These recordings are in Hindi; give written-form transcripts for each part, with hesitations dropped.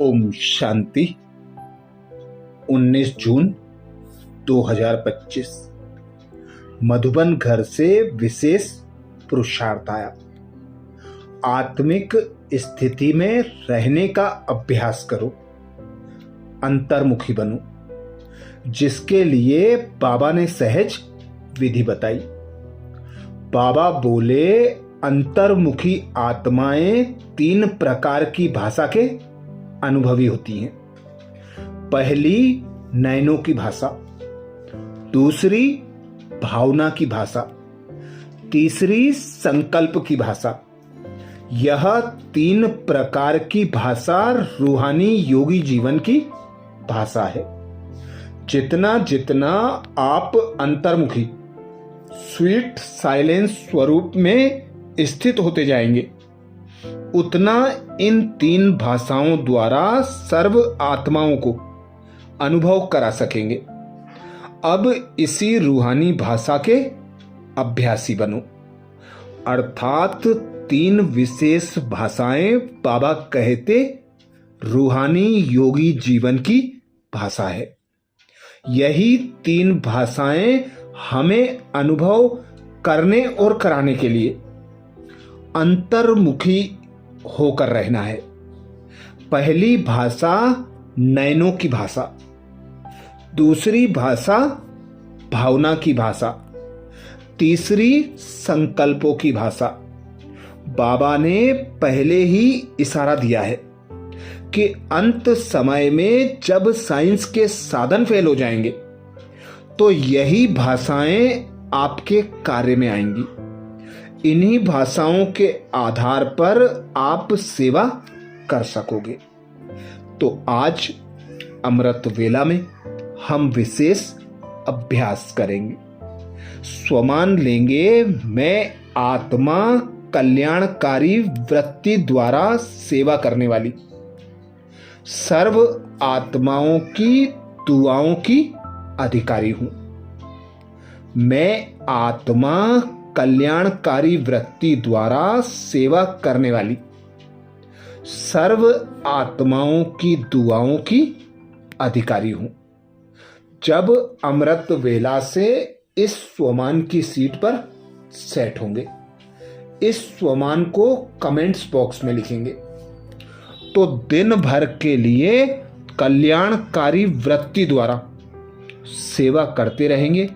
ओम शांति। 19 जून 2025 मधुबन घर से विशेष पुरुषार्थ आया। आत्मिक स्थिति में रहने का अभ्यास करो, अंतर्मुखी बनो, जिसके लिए बाबा ने सहज विधि बताई। बाबा बोले, अंतर्मुखी आत्माएं 3 प्रकार की भाषा के अनुभवी होती हैं। पहली नयनों की भाषा, दूसरी भावना की भाषा, तीसरी संकल्प की भाषा। यह 3 प्रकार की भाषा रूहानी योगी जीवन की भाषा है। जितना जितना आप अंतर्मुखी स्वीट साइलेंस स्वरूप में स्थित होते जाएंगे, उतना इन 3 भाषाओं द्वारा सर्व आत्माओं को अनुभव करा सकेंगे। अब इसी रूहानी भाषा के अभ्यासी बनो। अर्थात 3 विशेष भाषाएं बाबा कहते रूहानी योगी जीवन की भाषा है। यही 3 भाषाएं हमें अनुभव करने और कराने के लिए अंतर्मुखी होकर रहना है। पहली भाषा नयनों की भाषा, दूसरी भाषा भावना की भाषा, तीसरी संकल्पों की भाषा। बाबा ने पहले ही इशारा दिया है कि अंत समय में जब साइंस के साधन फेल हो जाएंगे तो यही भाषाएं आपके कार्य में आएंगी। इन्हीं भाषाओं के आधार पर आप सेवा कर सकोगे। तो आज अमृत वेला में हम विशेष अभ्यास करेंगे। स्वमान लेंगे, मैं आत्मा कल्याणकारी वृत्ति द्वारा सेवा करने वाली सर्व आत्माओं की दुआओं की अधिकारी हूं। मैं आत्मा कल्याणकारी वृत्ति द्वारा सेवा करने वाली सर्व आत्माओं की दुआओं की अधिकारी हूं। जब अमृत वेला से इस स्वमान की सीट पर सेट होंगे, इस स्वमान को कमेंट्स बॉक्स में लिखेंगे, तो दिन भर के लिए कल्याणकारी वृत्ति द्वारा सेवा करते रहेंगे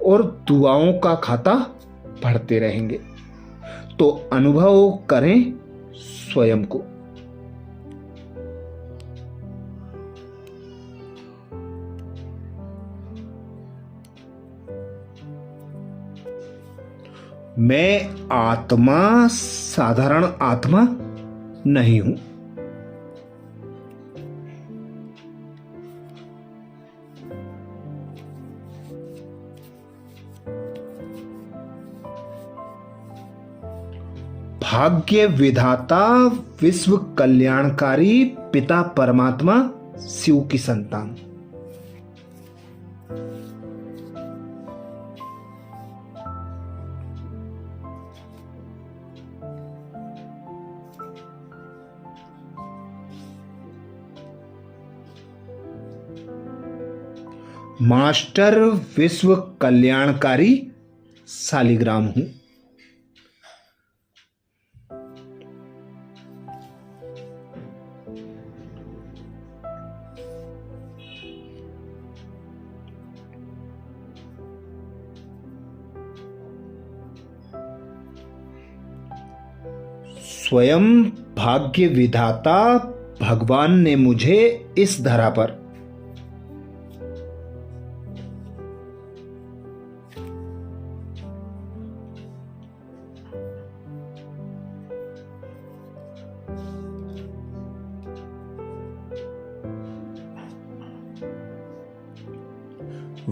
और दुआओं का खाता पढ़ते रहेंगे। तो अनुभव करें स्वयं को। मैं आत्मा साधारण आत्मा नहीं हूं। भाग्य विधाता विश्व कल्याणकारी पिता परमात्मा शिव की संतान। मास्टर विश्व कल्याणकारी शालिग्राम हूं। स्वयं भाग्य विधाता भगवान ने मुझे इस धरा पर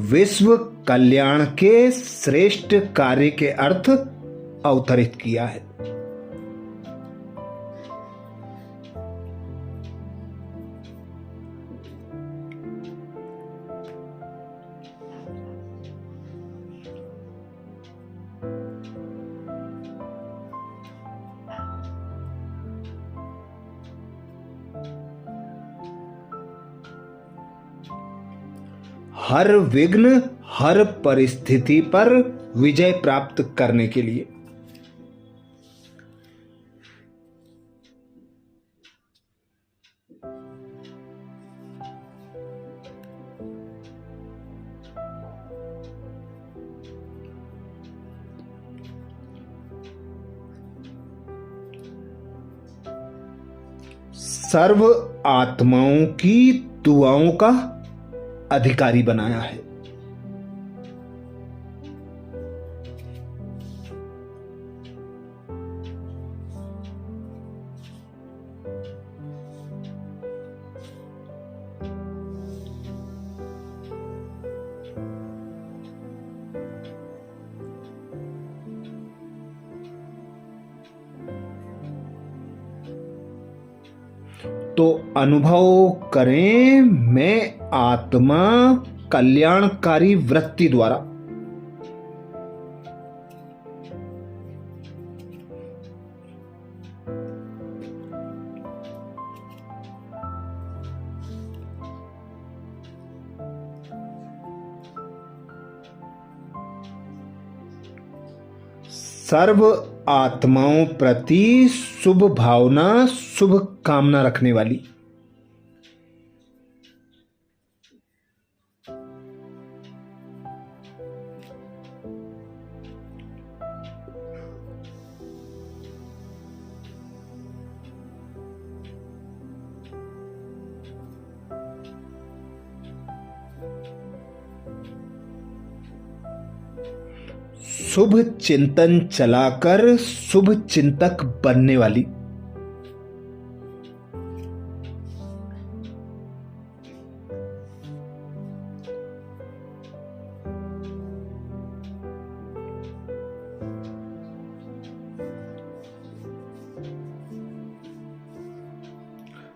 विश्व कल्याण के श्रेष्ठ कार्य के अर्थ अवतरित किया है। हर विघ्न, हर परिस्थिति पर विजय प्राप्त करने के लिए। सर्व आत्माओं की दुआओं का अधिकारी बनाया है। तो अनुभव करें, मैं आत्मा कल्याणकारी वृत्ति द्वारा सर्व आत्माओं प्रति शुभ भावना, शुभ कामना रखने वाली। शुभ चिंतन चलाकर शुभ चिंतक बनने वाली।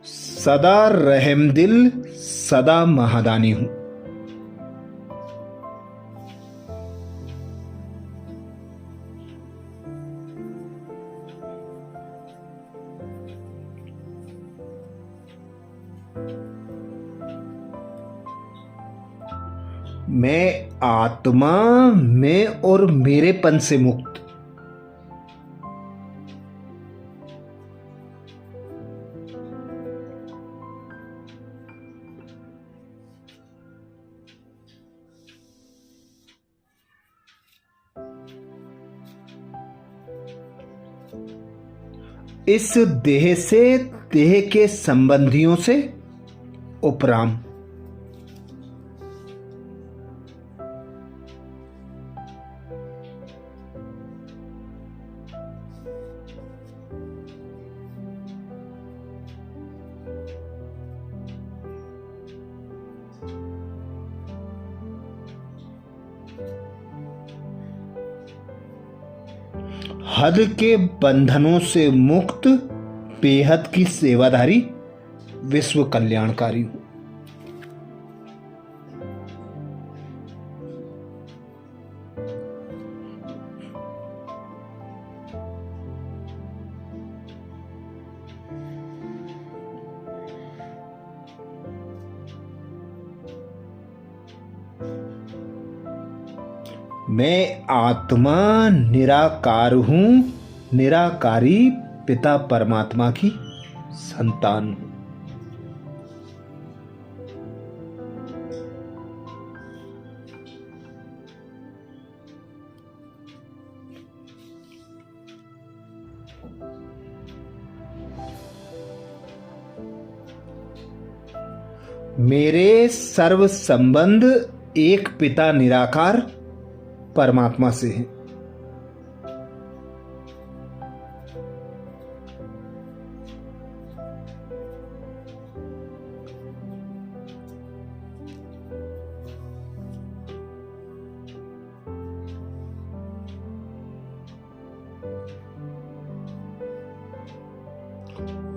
सदा रहमदिल, सदा महादानी हूं। मैं आत्मा में और मेरेपन से मुक्त। इस देह से, देह के संबंधियों से उपराम। हद के बंधनों से मुक्त, बेहद की सेवाधारी, विश्व कल्याणकारी हूं। मैं आत्मा निराकार हूं, निराकारी पिता परमात्मा की संतान हूं। मेरे सर्व संबंध एक पिता निराकार परमात्मा से है।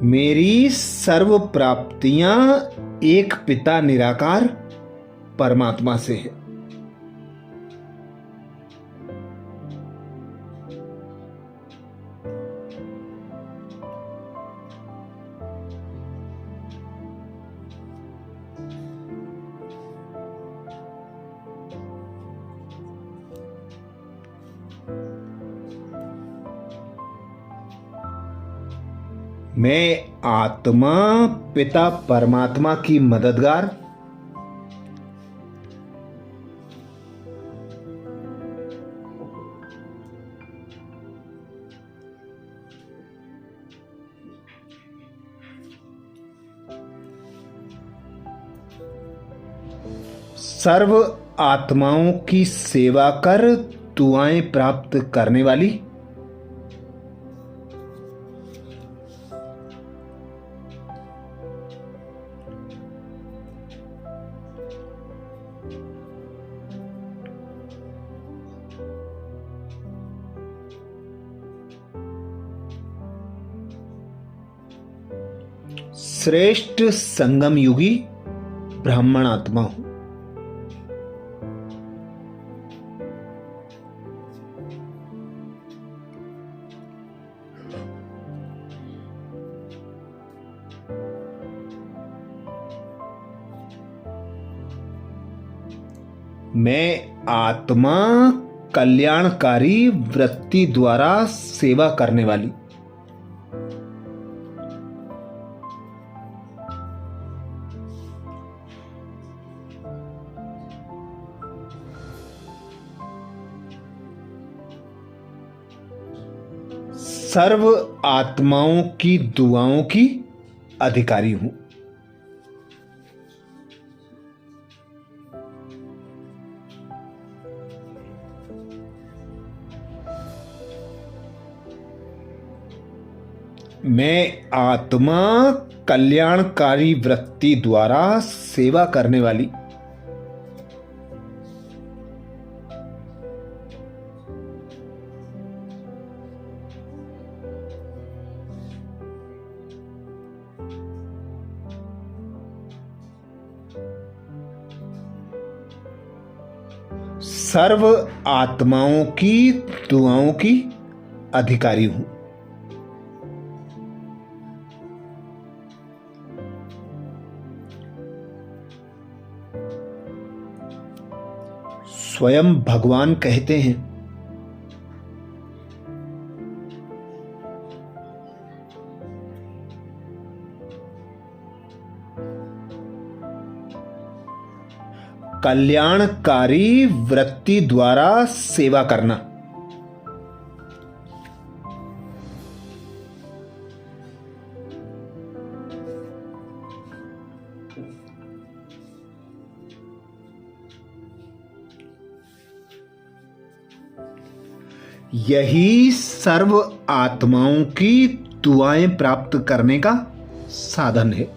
मेरी सर्व प्राप्तियां एक पिता निराकार परमात्मा से है। मैं आत्मा पिता परमात्मा की मददगार, सर्व आत्माओं की सेवा कर दुआएं प्राप्त करने वाली, श्रेष्ठ संगम युगी ब्राह्मण आत्मा हूं। मैं आत्मा कल्याणकारी वृत्ति द्वारा सेवा करने वाली, सर्व आत्माओं की दुआओं की अधिकारी हूं। मैं आत्मा कल्याणकारी वृत्ति द्वारा सेवा करने वाली, सर्व आत्माओं की दुआओं की अधिकारी हूं। स्वयं भगवान कहते हैं, कल्याणकारी वृत्ति द्वारा सेवा करना, यही सर्व आत्माओं की दुआएं प्राप्त करने का साधन है।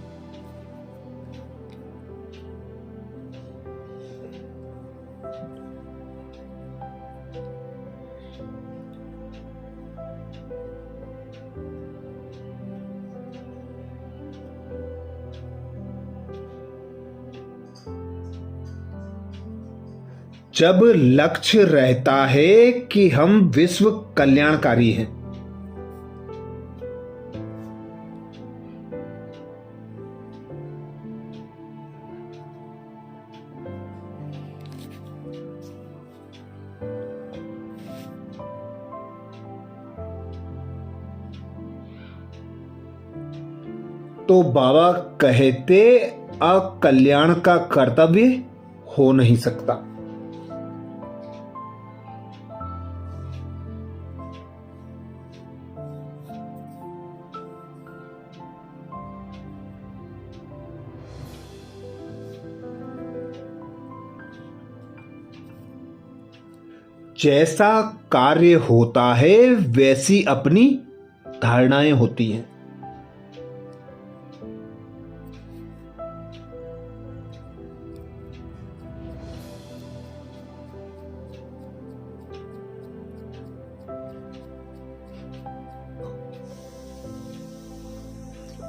जब लक्ष्य रहता है कि हम विश्व कल्याणकारी हैं, तो बाबा कहते अकल्याण का कर्तव्य हो नहीं सकता। जैसा कार्य होता है वैसी अपनी धारणाएं होती हैं।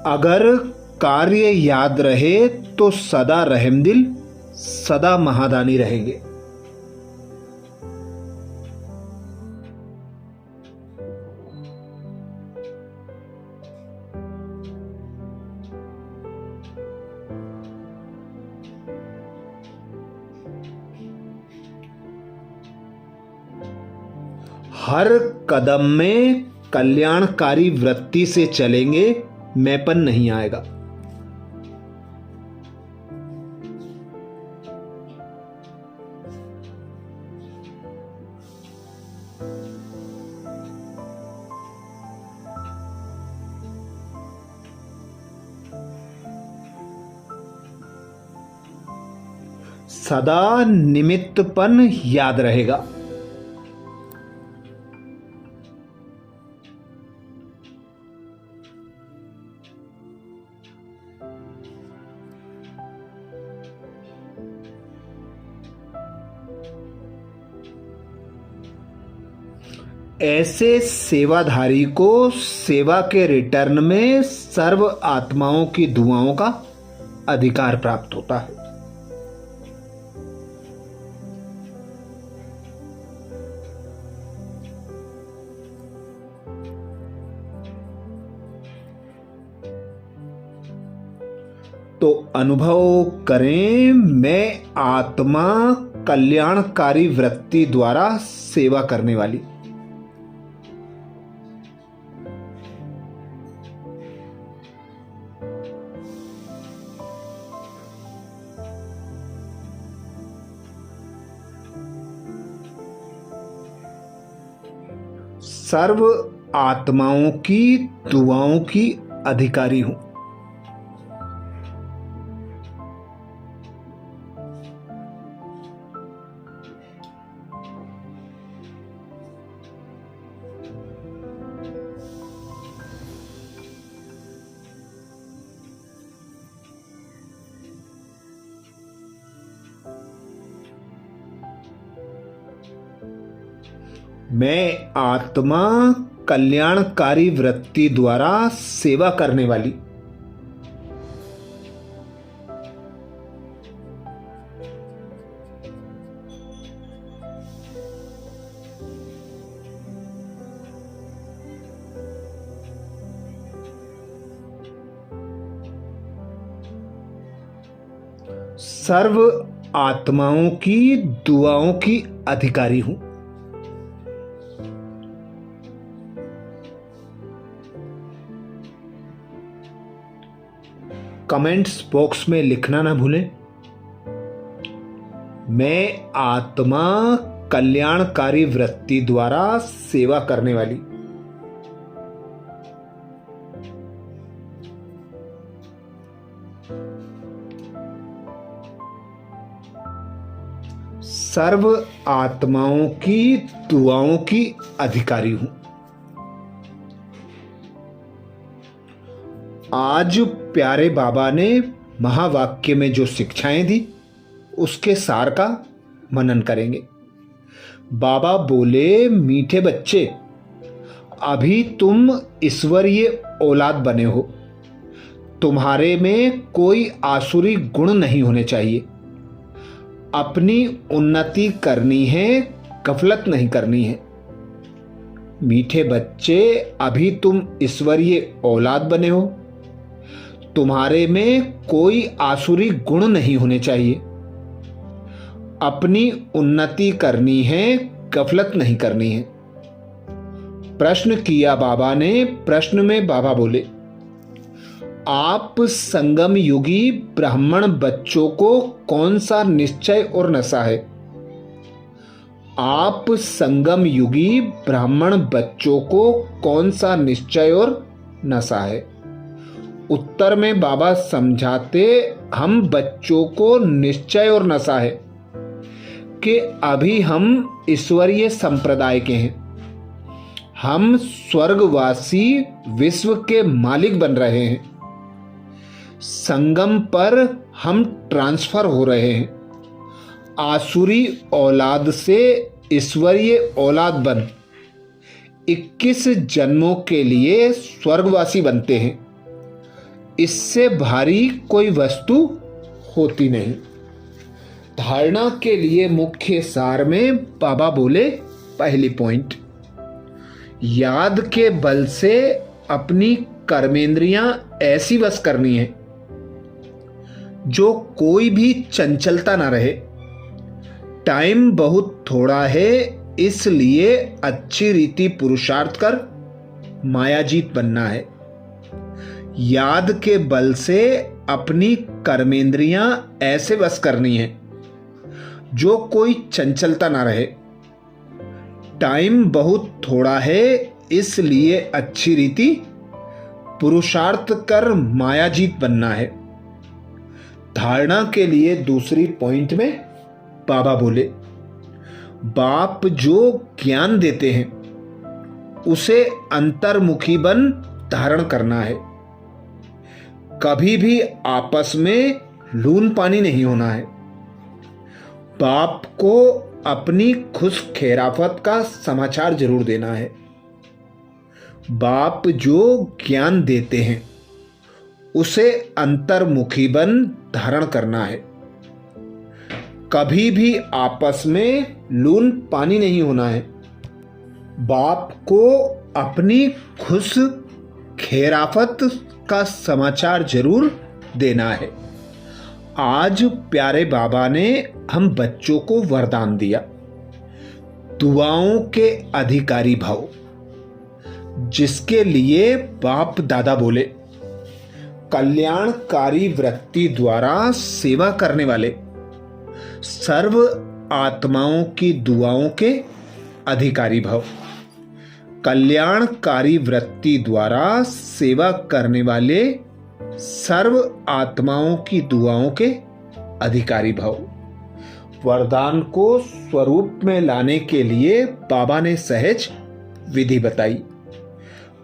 अगर कार्य याद रहे तो सदा रहमदिल, सदा महादानी रहेंगे। हर कदम में कल्याणकारी वृत्ति से चलेंगे मैंपन नहीं आएगा। सदा निमित्तपन याद रहेगा। ऐसे सेवाधारी को सेवा के रिटर्न में सर्व आत्माओं की दुआओं का अधिकार प्राप्त होता है। तो अनुभव करें, मैं आत्मा कल्याणकारी वृत्ति द्वारा सेवा करने वाली। सर्व आत्माओं की दुआओं की अधिकारी हूं। मैं आत्मा कल्याणकारी वृत्ति द्वारा सेवा करने वाली। सर्व आत्माओं की दुआओं की अधिकारी हूं। कमेंट्स बॉक्स में लिखना ना भूलें, मैं आत्मा कल्याणकारी वृत्ति द्वारा सेवा करने वाली। सर्व आत्माओं की दुआओं की अधिकारी हूं। आज प्यारे बाबा ने महावाक्य में जो शिक्षाएं दी उसके सार का मनन करेंगे। बाबा बोले, मीठे बच्चे, अभी तुम ईश्वरीय औलाद बने हो। तुम्हारे में कोई आसुरी गुण नहीं होने चाहिए। अपनी उन्नति करनी है, गफलत नहीं करनी है। मीठे बच्चे, अभी तुम ईश्वरीय औलाद बने हो। तुम्हारे में कोई आसुरी गुण नहीं होने चाहिए। अपनी उन्नति करनी है, गफलत नहीं करनी है। प्रश्न किया बाबा ने। प्रश्न में बाबा बोले, आप संगम युगी ब्राह्मण बच्चों को कौन सा निश्चय और नशा है? आप संगम युगी ब्राह्मण बच्चों को कौन सा निश्चय और नशा है? उत्तर में बाबा समझाते, हम बच्चों को निश्चय और नशा है कि अभी हम ईश्वरीय संप्रदाय के हैं। हम स्वर्गवासी विश्व के मालिक बन रहे हैं। संगम पर हम ट्रांसफर हो रहे हैं। आसुरी औलाद से ईश्वरीय औलाद बन 21 जन्मों के लिए स्वर्गवासी बनते हैं। इससे भारी कोई वस्तु होती नहीं। धारणा के लिए मुख्य सार में बाबा बोले, पहली पॉइंट, याद के बल से अपनी कर्मेंद्रियां ऐसी वश करनी है जो कोई भी चंचलता ना रहे। टाइम बहुत थोड़ा है, इसलिए अच्छी रीति पुरुषार्थ कर मायाजीत बनना है। याद के बल से अपनी कर्मेंद्रियां ऐसे वश करनी है जो कोई चंचलता ना रहे। टाइम बहुत थोड़ा है, इसलिए अच्छी रीति पुरुषार्थ कर मायाजीत बनना है। धारणा के लिए दूसरी पॉइंट में बाबा बोले, बाप जो ज्ञान देते हैं उसे अंतर्मुखी बन धारण करना है। कभी भी आपस में लून पानी नहीं होना है। बाप को अपनी खुश खैराफत का समाचार जरूर देना है। बाप जो ज्ञान देते हैं उसे अंतर्मुखी बन धारण करना है। कभी भी आपस में लून पानी नहीं होना है। बाप को अपनी खुश खैराफत का समाचार जरूर देना है। आज प्यारे बाबा ने हम बच्चों को वरदान दिया, दुआओं के अधिकारी भव, जिसके लिए बाप दादा बोले, कल्याणकारी वृत्ति द्वारा सेवा करने वाले सर्व आत्माओं की दुआओं के अधिकारी भव। कल्याणकारी वृत्ति द्वारा सेवा करने वाले सर्व आत्माओं की दुआओं के अधिकारी भव। वरदान को स्वरूप में लाने के लिए बाबा ने सहज विधि बताई।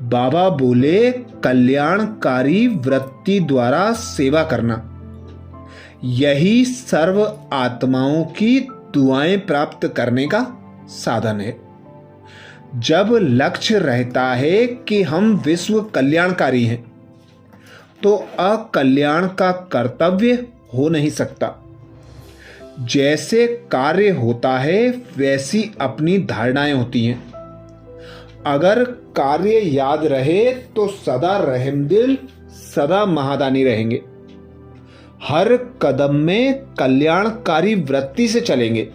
बाबा बोले, कल्याणकारी वृत्ति द्वारा सेवा करना, यही सर्व आत्माओं की दुआएं प्राप्त करने का साधन है। जब लक्ष्य रहता है कि हम विश्व कल्याणकारी हैं, तो अकल्याण का कर्तव्य हो नहीं सकता। जैसे कार्य होता है वैसी अपनी धारणाएं होती हैं। अगर कार्य याद रहे तो सदा रहमदिल, सदा महादानी रहेंगे। हर कदम में कल्याणकारी वृत्ति से चलेंगे।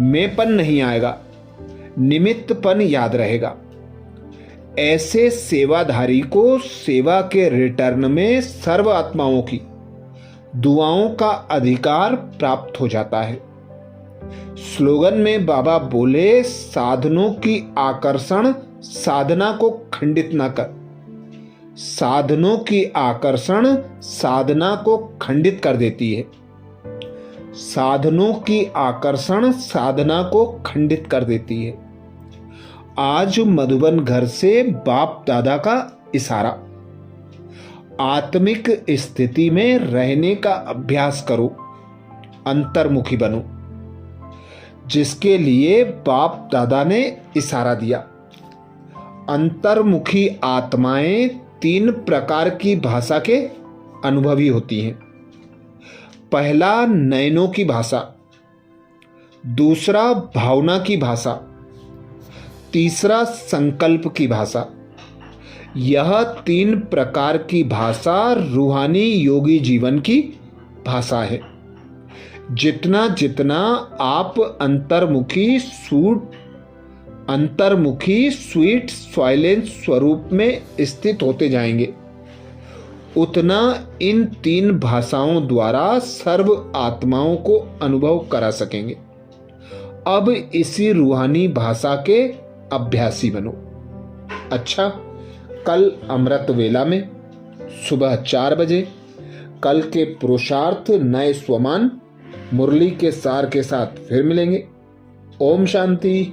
मैंपन नहीं आएगा, निमित्तपन याद रहेगा। ऐसे सेवाधारी को सेवा के रिटर्न में सर्व आत्माओं की दुआओं का अधिकार प्राप्त हो जाता है। स्लोगन में बाबा बोले, साधनों की आकर्षण साधना को खंडित न कर। साधनों की आकर्षण साधना को खंडित कर देती है। साधनों की आकर्षण साधना को खंडित कर देती है। आज मधुबन घर से बाप दादा का इशारा, आत्मिक स्थिति में रहने का अभ्यास करो, अंतर्मुखी बनो, जिसके लिए बाप दादा ने इशारा दिया। अंतर्मुखी आत्माएं 3 प्रकार की भाषा के अनुभवी होती हैं। पहला नयनों की भाषा, दूसरा भावना की भाषा, तीसरा संकल्प की भाषा। यह 3 प्रकार की भाषा रूहानी योगी जीवन की भाषा है। जितना जितना आप अंतर्मुखी स्वीट साइलेंस स्वरूप में स्थित होते जाएंगे, उतना इन 3 भाषाओं द्वारा सर्व आत्माओं को अनुभव करा सकेंगे। अब इसी रूहानी भाषा के अभ्यासी बनो। अच्छा, कल अमृत वेला में सुबह 4 बजे कल के पुरुषार्थ नए स्वमान मुरली के सार के साथ फिर मिलेंगे। ओम शांति।